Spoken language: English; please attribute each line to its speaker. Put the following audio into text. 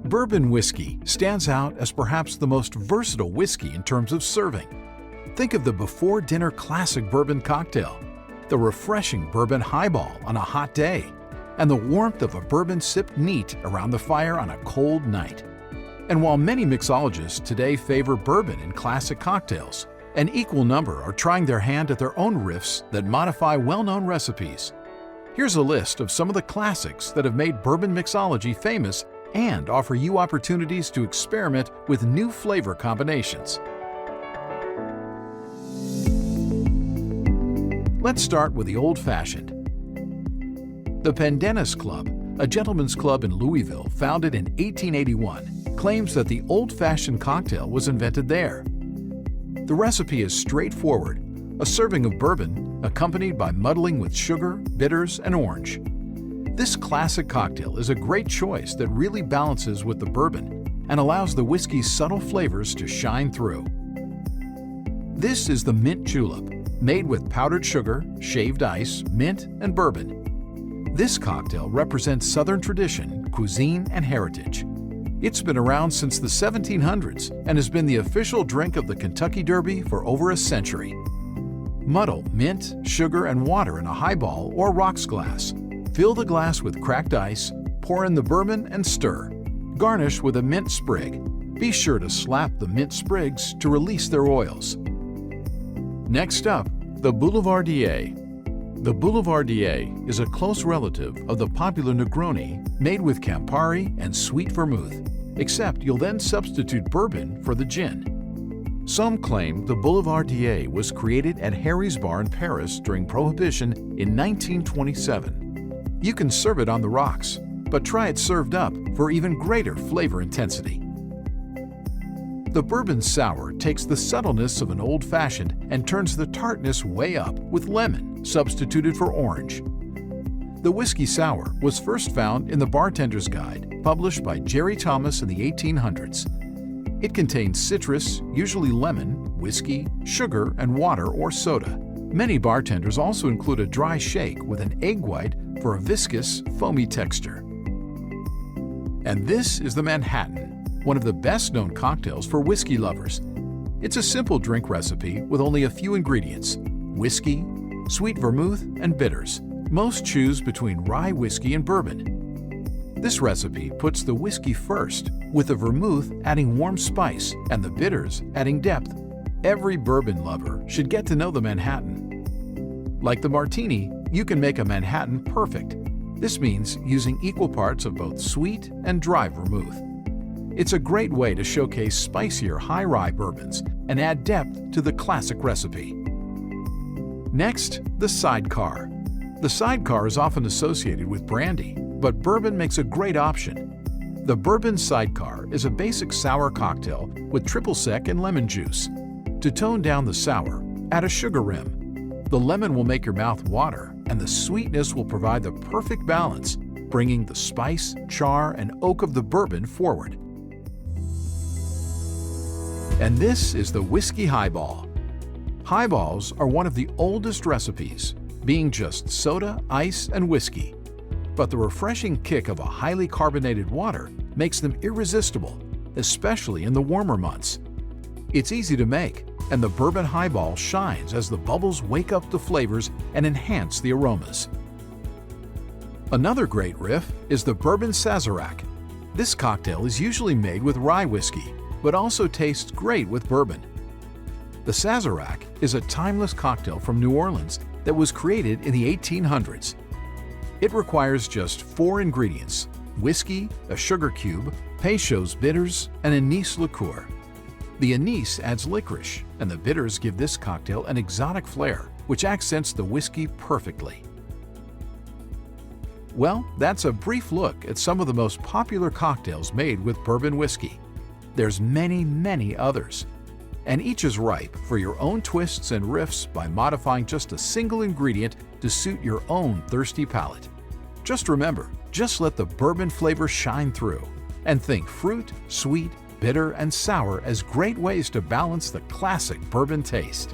Speaker 1: Bourbon whiskey stands out as perhaps the most versatile whiskey in terms of serving. Think of the before-dinner classic bourbon cocktail, the refreshing bourbon highball on a hot day, and the warmth of a bourbon sipped neat around the fire on a cold night. And while many mixologists today favor bourbon in classic cocktails, an equal number are trying their hand at their own riffs that modify well-known recipes. Here's a list of some of the classics that have made bourbon mixology famous and offer you opportunities to experiment with new flavor combinations. Let's start with the old-fashioned. The Pendennis Club, a gentleman's club in Louisville founded in 1881, claims that the old-fashioned cocktail was invented there. The recipe is straightforward, a serving of bourbon accompanied by muddling with sugar, bitters, and orange. This classic cocktail is a great choice that really balances with the bourbon and allows the whiskey's subtle flavors to shine through. This is the Mint Julep, made with powdered sugar, shaved ice, mint, and bourbon. This cocktail represents Southern tradition, cuisine, and heritage. It's been around since the 1700s and has been the official drink of the Kentucky Derby for over a century. Muddle mint, sugar, and water in a highball or rocks glass. Fill the glass with cracked ice, pour in the bourbon, and stir. Garnish with a mint sprig. Be sure to slap the mint sprigs to release their oils. Next up, the Boulevardier. The Boulevardier is a close relative of the popular Negroni made with Campari and sweet vermouth, except you'll then substitute bourbon for the gin. Some claim the Boulevardier was created at Harry's Bar in Paris during Prohibition in 1927. You can serve it on the rocks, but try it served up for even greater flavor intensity. The Bourbon Sour takes the subtleness of an old-fashioned and turns the tartness way up with lemon substituted for orange. The Whiskey Sour was first found in the Bartender's Guide, published by Jerry Thomas in the 1800s. It contains citrus, usually lemon, whiskey, sugar, and water or soda. Many bartenders also include a dry shake with an egg white for a viscous, foamy texture. And this is the Manhattan, one of the best-known cocktails for whiskey lovers. It's a simple drink recipe with only a few ingredients: whiskey, sweet vermouth, and bitters. Most choose between rye whiskey and bourbon. This recipe puts the whiskey first, with the vermouth adding warm spice and the bitters adding depth. Every bourbon lover should get to know the Manhattan. Like the martini, you can make a Manhattan perfect. This means using equal parts of both sweet and dry vermouth. It's a great way to showcase spicier high rye bourbons and add depth to the classic recipe. Next, the Sidecar. The Sidecar is often associated with brandy, but bourbon makes a great option. The Bourbon Sidecar is a basic sour cocktail with triple sec and lemon juice. To tone down the sour, add a sugar rim. The lemon will make your mouth water, and the sweetness will provide the perfect balance, bringing the spice, char, and oak of the bourbon forward. And this is the Whiskey Highball. Highballs are one of the oldest recipes, being just soda, ice, and whiskey. But the refreshing kick of a highly carbonated water makes them irresistible, especially in the warmer months. It's easy to make, and the bourbon highball shines as the bubbles wake up the flavors and enhance the aromas. Another great riff is the Bourbon SAZERAC. This cocktail is usually made with rye whiskey, but also tastes great with bourbon. The SAZERAC is a timeless cocktail from New Orleans that was created in the 1800s. It requires just 4 ingredients: whiskey, a sugar cube, Peychaud's bitters, and anise liqueur. The anise adds licorice, and the bitters give this cocktail an exotic flair, which accents the whiskey perfectly. Well, that's a brief look at some of the most popular cocktails made with bourbon whiskey. There's many others, and each is ripe for your own twists and riffs by modifying just a single ingredient to suit your own thirsty palate. Just remember, just let the bourbon flavor shine through, and think fruit, sweet, bitter, and sour as great ways to balance the classic bourbon taste.